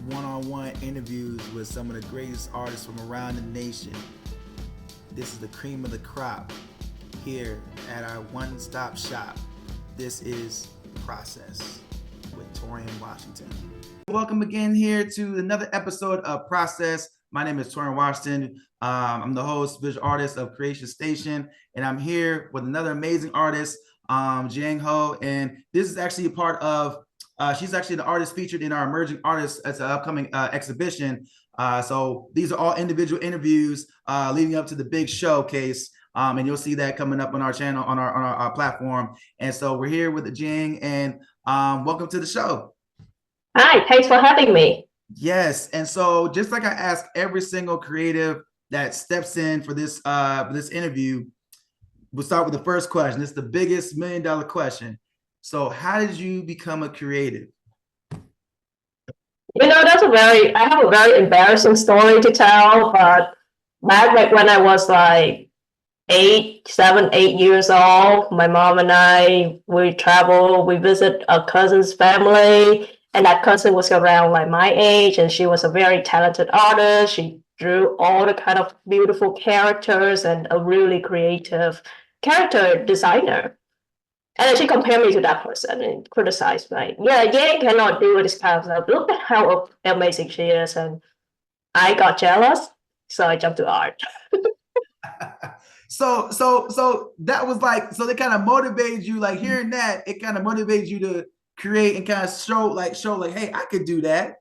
one-on-one interviews with some of the greatest artists from around the nation. This is the cream of the crop here at our one-stop shop. This is Process with Torian Washington. Welcome again here to another episode of Process. My name is Torian Washington. I'm the host, visual artist of Creation Station, and I'm here with another amazing artist, Giang Ho. And this is actually a part of she's actually the artist featured in our Emerging Artists as an upcoming exhibition. So these are all individual interviews leading up to the big showcase. And you'll see that coming up on our channel, on our platform. And so we're here with Giang, and welcome to the show. Hi, thanks for having me. Yes. And so just like I ask every single creative that steps in for this interview, we'll start with the first question. It's the biggest $1 million question. So how did you become a creative? I have a very embarrassing story to tell, but back when I was like 8 years old, my mom and I, we visit a cousin's family, and that cousin was around like my age, and she was a very talented artist. She drew all the kind of beautiful characters and a really creative character designer. And then she compared me to that person and criticized me. Yeah, Yang cannot do this kind of stuff. Look at how amazing she is. And I got jealous, so I jumped to art. So that was like, so they kind of motivated you, like hearing that, it kind of motivated you to create and kind of show like, hey, I could do that.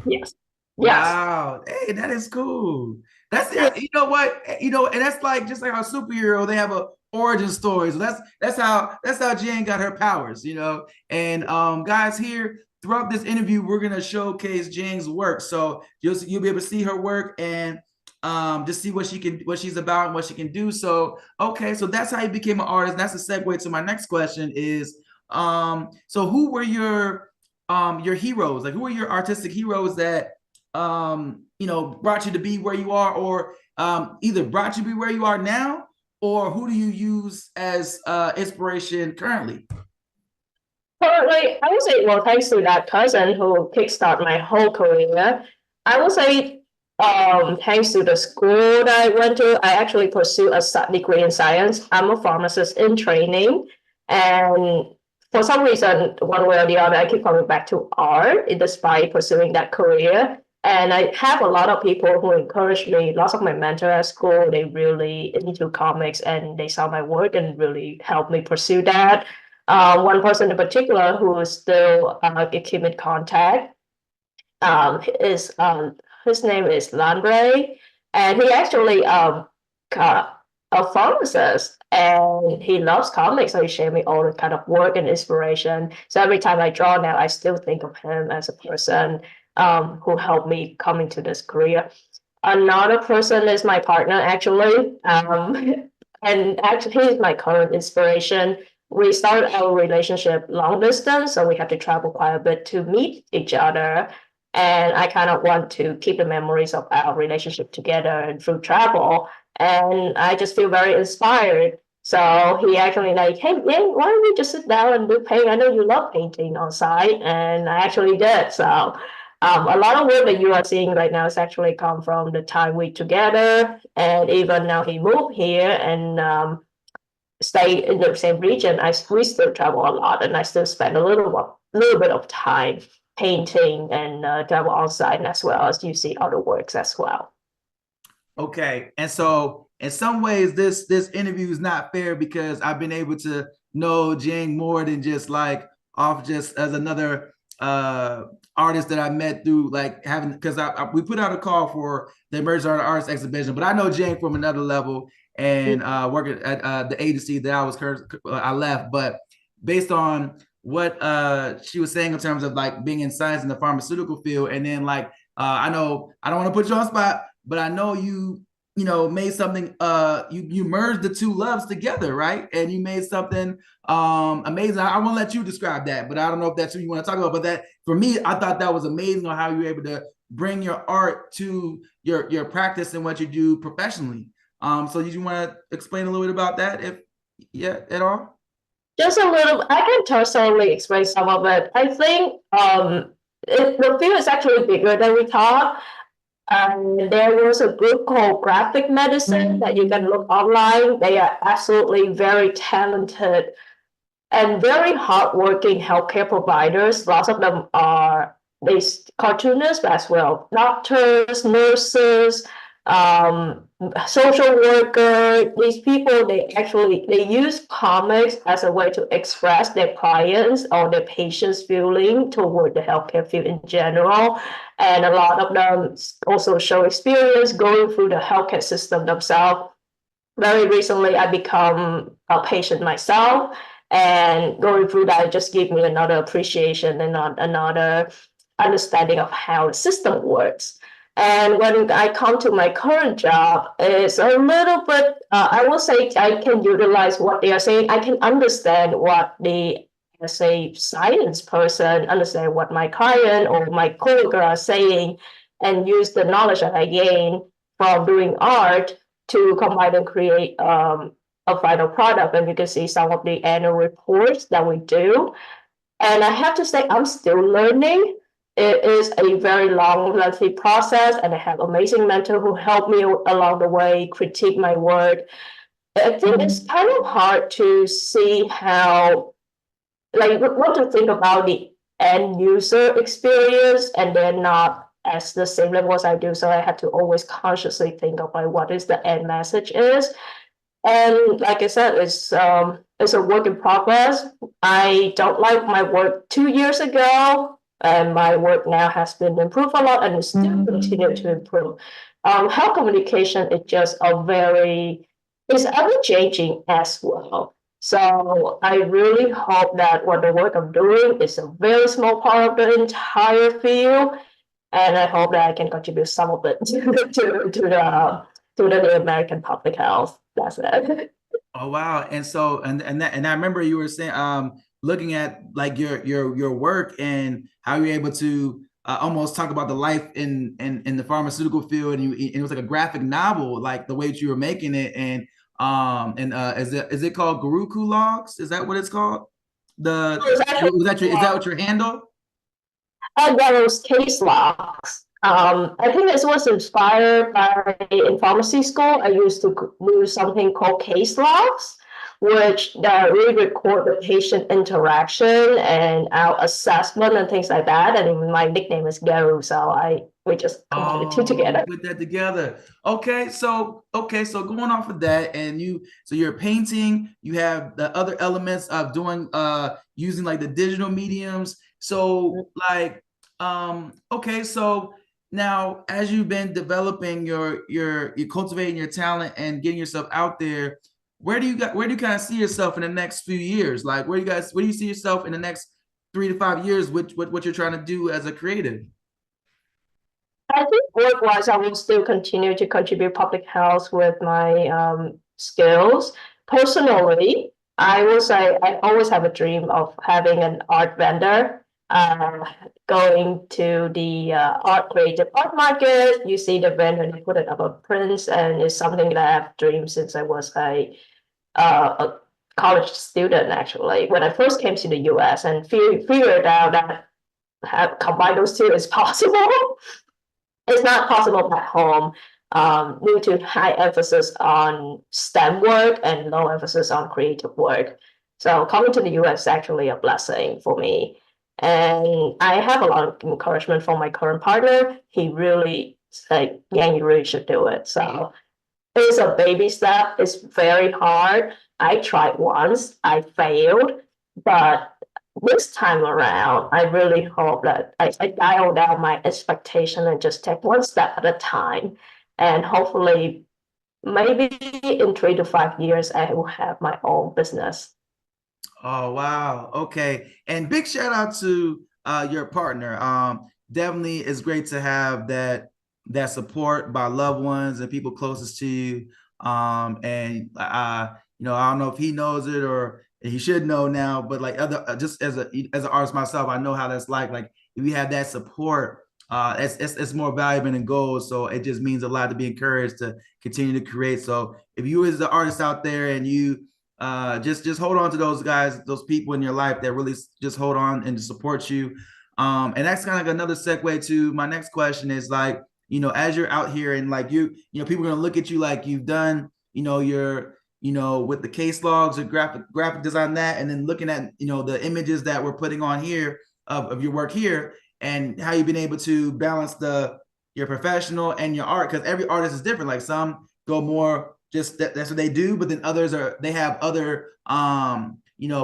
Yes. Wow. Hey, that is cool. That's, you know what, and that's like, just like our superhero, they have a origin story. So that's how Jen got her powers, and guys, here throughout this interview, we're going to showcase Jen's work. So you'll be able to see her work and just see what she's about and what she can do. So, okay. So that's how you became an artist. And that's a segue to my next question is, so who were your heroes? Like, who were your artistic heroes that, brought you to be where you are, or either brought you to be where you are now, or who do you use as inspiration currently? Currently, I would say, well, thanks to that cousin who kickstarted my whole career, I would say, thanks to the school that I went to, I actually pursued a degree in science. I'm a pharmacist in training, and for some reason, one way or the other, I keep coming back to art despite pursuing that career. And I have a lot of people who encourage me. Lots of my mentors at school, they really into comics and they saw my work and really helped me pursue that. One person in particular who is still keep in contact is his name is Landre, and he actually a pharmacist, and he loves comics, so he shared me all the kind of work and inspiration. So every time I draw now, I still think of him as a person who helped me come into this career. Another person is my partner, actually, and actually he's my current inspiration. We started our relationship long distance, so we have to travel quite a bit to meet each other. And I kind of want to keep the memories of our relationship together and through travel. And I just feel very inspired. So he actually like, hey, Yang, why don't we just sit down and do paint? I know you love painting on site, and I actually did. So a lot of work that you are seeing right now is actually come from the time we together, and even now he moved here and stay in the same region. We still travel a lot, and I still spend a little bit of time painting and travel on site, as well as you see other works as well. Okay, and so in some ways, this interview is not fair because I've been able to know Jing more than just like off just as another artist that I met through like having, because we put out a call for the Emerging Artists exhibition, but I know Jing from another level and working at the agency that I left. But based on what she was saying in terms of like being in science in the pharmaceutical field, and then like I know I don't want to put you on the spot, but I know you made something, you merged the two loves together, right? And you made something amazing. I want to let you describe that, but I don't know if that's what you want to talk about. But that, for me, I thought that was amazing on how you were able to bring your art to your practice and what you do professionally. So did you want to explain a little bit about that, if at all? Just a little. I can totally explain some of it. I think The field is actually bigger than we thought. And there was a group called Graphic Medicine that you can look online. They are absolutely very talented and very hardworking healthcare providers. Lots of them are these cartoonists as well, doctors, nurses, um, social worker. These people they use comics as a way to express their clients or their patients' feeling toward the healthcare field in general. And a lot of them also show experience going through the healthcare system themselves. Very recently, I become a patient myself, and going through that just gave me another appreciation and another understanding of how the system works. And when I come to my current job, it's a little bit, I will say I can utilize what they are saying. I can understand what the, as a science person, understand what my client or my coworker are saying and use the knowledge that I gain from doing art to combine and create a final product. And you can see some of the annual reports that we do. And I have to say, I'm still learning. It is a very long, lengthy process, and I have amazing mentor who help me along the way, critique my work. I think it's kind of hard to see how, like, what to think about the end user experience, and then not as the same level as I do. So I have to always consciously think of like what is the end message is. And like I said, it's a work in progress. I don't like my work 2 years ago, and my work now has been improved a lot and is still continue to improve. Health communication is just a very is ever changing as well. So I really hope that what the work I'm doing is a very small part of the entire field, and I hope that I can contribute some of it to the American public health. That's it. Oh wow. And so and I remember you were saying looking at like your work and how you're able to almost talk about the life in the pharmaceutical field, and it was like a graphic novel, like the way that you were making it. And is it called Guruku Logs? Is that what it's called? The is that what your handle? Those case logs. I think this was inspired by in pharmacy school. I used to do something called case logs, which really record the patient interaction and our assessment and things like that. And my nickname is Garu, so I we just combined the two Oh, you together. put that together. So going off of that, and you're painting, you have the other elements of doing using like the digital mediums. So like okay, so now as you've been developing you're cultivating your talent and getting yourself out there, where do you kind of see yourself in the next few years? Like where do you see yourself in the next 3 to 5 years with what you're trying to do as a creative? I think work-wise, I will still continue to contribute public health with my skills. Personally, I will say I always have a dream of having an art vendor. Going to the art creative art market, you see the vendor, they put it up on prints, and it's something that I've dreamed since I was a college student. Actually, when I first came to the U.S. and figured out that have combine those two is possible. It's not possible back home due to high emphasis on STEM work and low emphasis on creative work. So coming to the US is actually a blessing for me. And I have a lot of encouragement from my current partner. He really said, yeah, you really should do it. So it's a baby step. It's very hard. I tried once, I failed, but this time around, I really hope that I dial down my expectation and just take one step at a time. And hopefully, maybe in 3 to 5 years, I will have my own business. Oh wow. Okay. And big shout out to your partner. Definitely it's great to have that support by loved ones and people closest to you. And I don't know if he knows it or he should know now, but like other just as an artist myself, I know how that's like. Like if you have that support, it's more valuable than gold. So it just means a lot to be encouraged to continue to create. So if you as the artist out there and you just hold on to those guys, those people in your life that really just hold on and support you. And that's kind of like another segue to my next question is like, as you're out here and like people are gonna look at you like you've done, your, with the case logs or graphic design that, and then looking at, the images that we're putting on here of your work here and how you've been able to balance your professional and your art, because every artist is different. Like some go more just that's what they do, but then others they have other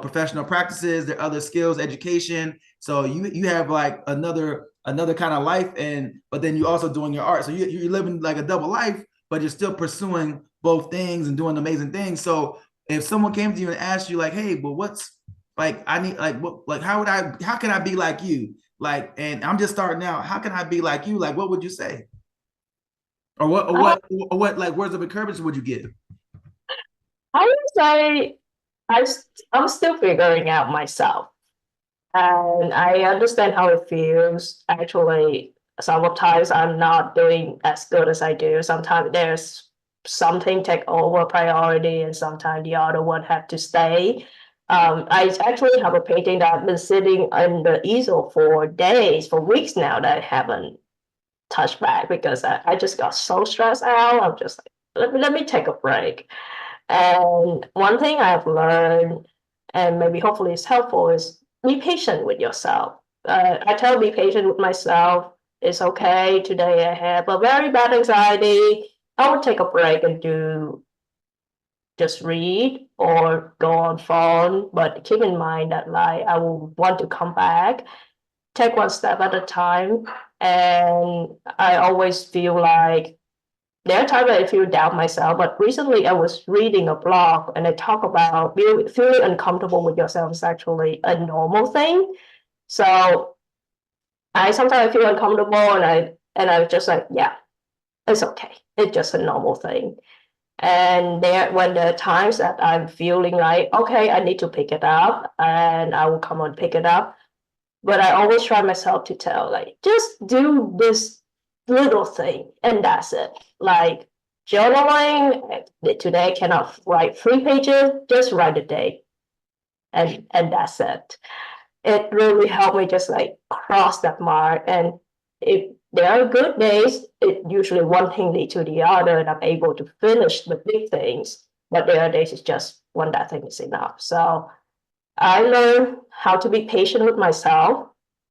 professional practices, their other skills, education. So you have like another kind of life, but then you also doing your art. So you're living like a double life, but you're still pursuing both things and doing amazing things. So if someone came to you and asked you like, hey, but what's like, I need like what, like how can I be like you? Like, and I'm just starting out. How can I be like you? Like, what would you say? Or what like words of encouragement would you give? I would say I'm still figuring out myself. And I understand how it feels. Actually, sometimes I'm not doing as good as I do. Sometimes there's something take over priority, and sometimes the other one have to stay. I actually have a painting that I've been sitting in the easel for days, for weeks now, that I haven't touched back because I just got so stressed out. I'm just like, let me take a break. And one thing I've learned, and maybe hopefully it's helpful, is be patient with yourself. I tell be patient with myself. It's okay. Today I have a very bad anxiety. I would take a break and do just read or go on phone. But keep in mind that like I will want to come back, take one step at a time. And I always feel like there are times I feel down myself, but recently I was reading a blog and they talk about feeling uncomfortable with yourself is actually a normal thing. So I sometimes feel uncomfortable and I just like, yeah, it's okay. It's just a normal thing. And when there are times that I'm feeling like, okay, I need to pick it up and I will come and pick it up. But I always try myself to tell, like, just do this little thing and that's it. Like journaling, today I cannot write 3 pages, just write a day and that's it. It really helped me just like cross that mark. And if there are good days, it usually one thing leads to the other and I'm able to finish the big things. But there are days it's just one that thing is enough. So I learned how to be patient with myself.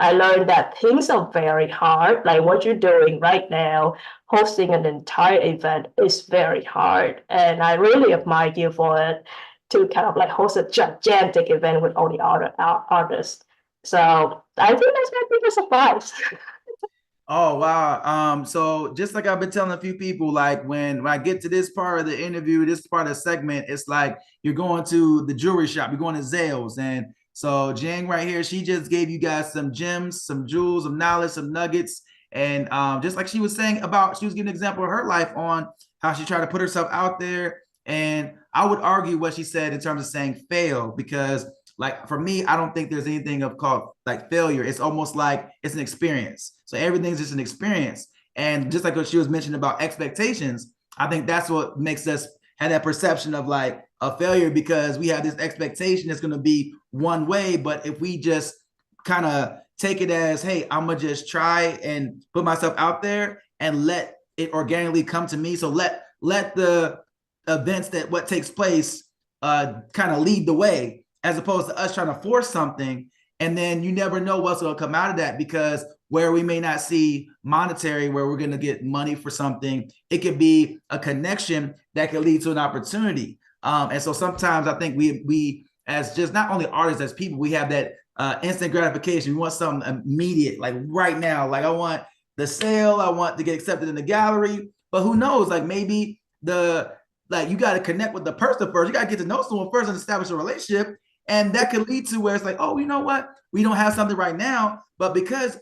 I learned that things are very hard, like what you're doing right now, hosting an entire event is very hard. And I really admire you for it to kind of like host a gigantic event with all the other artists. So I think that's my biggest advice. Oh wow. So just like I've been telling a few people, like when I get to this part of the interview, this part of the segment, it's like you're going to the jewelry shop, you're going to Zales. And so Jang right here, she just gave you guys some gems, some jewels, some knowledge, some nuggets. And just like she was saying she was giving an example of her life on how she tried to put herself out there. And I would argue what she said in terms of saying fail, because like for me, I don't think there's anything of called like failure. It's almost like it's an experience. So everything's just an experience. And just like what she was mentioning about expectations, I think that's what makes us have that perception of like a failure, because we have this expectation it's going to be one way. But if we just kind of take it as, hey, I'm gonna just try and put myself out there and let it organically come to me. So let the events that what takes place kind of lead the way, as opposed to us trying to force something. And then you never know what's going to come out of that, because where we may not see monetary, where we're going to get money for something, it could be a connection that could lead to an opportunity. And so sometimes I think we as just not only artists, as people, we have that instant gratification. We want something immediate, like right now. Like I want the sale, I want to get accepted in the gallery. But who knows? Like maybe you got to connect with the person first. You got to get to know someone first and establish a relationship. And that could lead to where it's like, oh, you know what? We don't have something right now, but because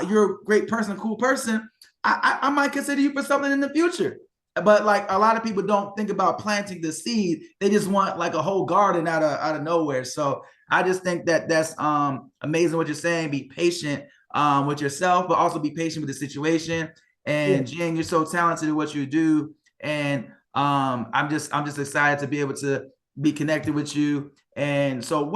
you're a great person, cool person, I might consider you for something in the future. But like a lot of people don't think about planting the seed; they just want like a whole garden out of nowhere. So I just think that that's amazing what you're saying. Be patient with yourself, but also be patient with the situation. And Jing, you're so talented at what you do, and I'm just excited to be able to be connected with you. And so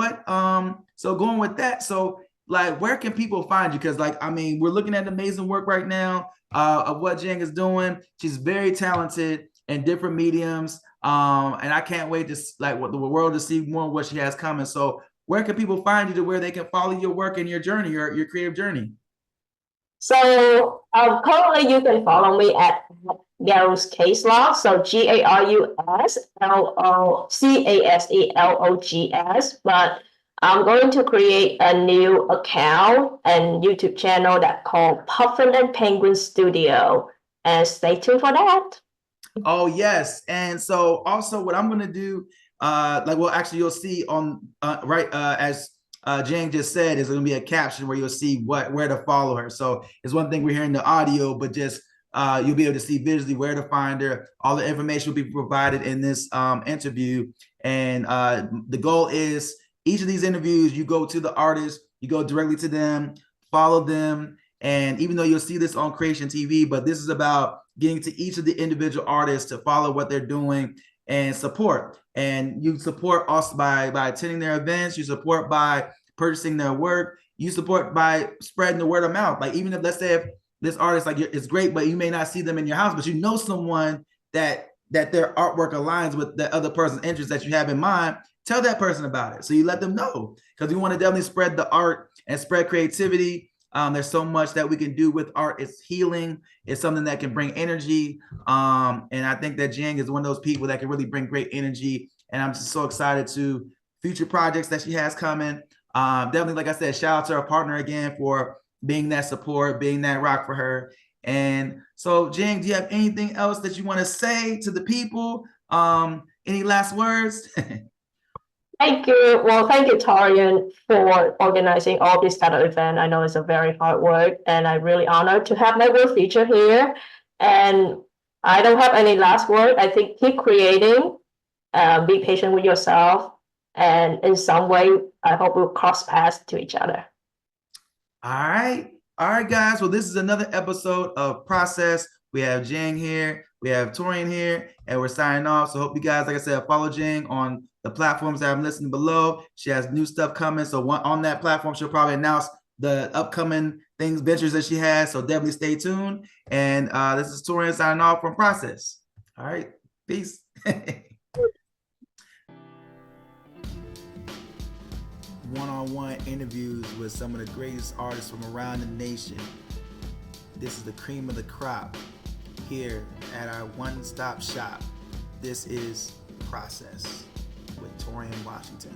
so going with that, so like, where can people find you? Because, like, I mean, we're looking at amazing work right now of what Giang is doing. She's very talented in different mediums. And I can't wait to like what the world to see more of what she has coming. So where can people find you to where they can follow your work and your journey, your creative journey? So currently you can follow me at Garus Caselog. So GarusCaselogs. But I'm going to create a new account and YouTube channel that called Puffin and Penguin Studio. And stay tuned for that. Oh yes, and so also what I'm gonna do, like, well, actually, you'll see on right as Jane just said, is gonna be a caption where you'll see where to follow her. So it's one thing we're hearing the audio, but just you'll be able to see visually where to find her. All the information will be provided in this interview, and the goal is each of these interviews, you go to the artist, you go directly to them, follow them, and even though you'll see this on Creation TV, but this is about getting to each of the individual artists to follow what they're doing and support. And you support us by attending their events. You support by purchasing their work. You support by spreading the word of mouth. Like, even if, let's say, if this artist, like, it's great, but you may not see them in your house, but you know someone that their artwork aligns with the other person's interest that you have in mind, tell that person about it. So you let them know, because we want to definitely spread the art and spread creativity. There's so much that we can do with art. It's healing. It's something that can bring energy. And I think that Giang is one of those people that can really bring great energy. And I'm just so excited to future projects that she has coming. Definitely, like I said, shout out to her partner again for being that support, being that rock for her. And so, Giang, do you have anything else that you want to say to the people? Any last words? Thank you. Well, thank you, Torian, for organizing all this kind of event. I know it's a very hard work, and I'm really honored to have my work featured here. And I don't have any last word. I think keep creating, be patient with yourself, and in some way, I hope we'll cross paths to each other. All right. All right, guys. Well, this is another episode of Process. We have Giang here, we have Torian here, and we're signing off. So hope you guys, like I said, follow Giang on the platforms that I'm listing below. She has new stuff coming. So on that platform, she'll probably announce the upcoming things, ventures that she has. So definitely stay tuned. And this is Torian signing off from Process. All right. Peace. One-on-one interviews with some of the greatest artists from around the nation. This is the cream of the crop here at our one-stop shop. This is Process with Torian Washington.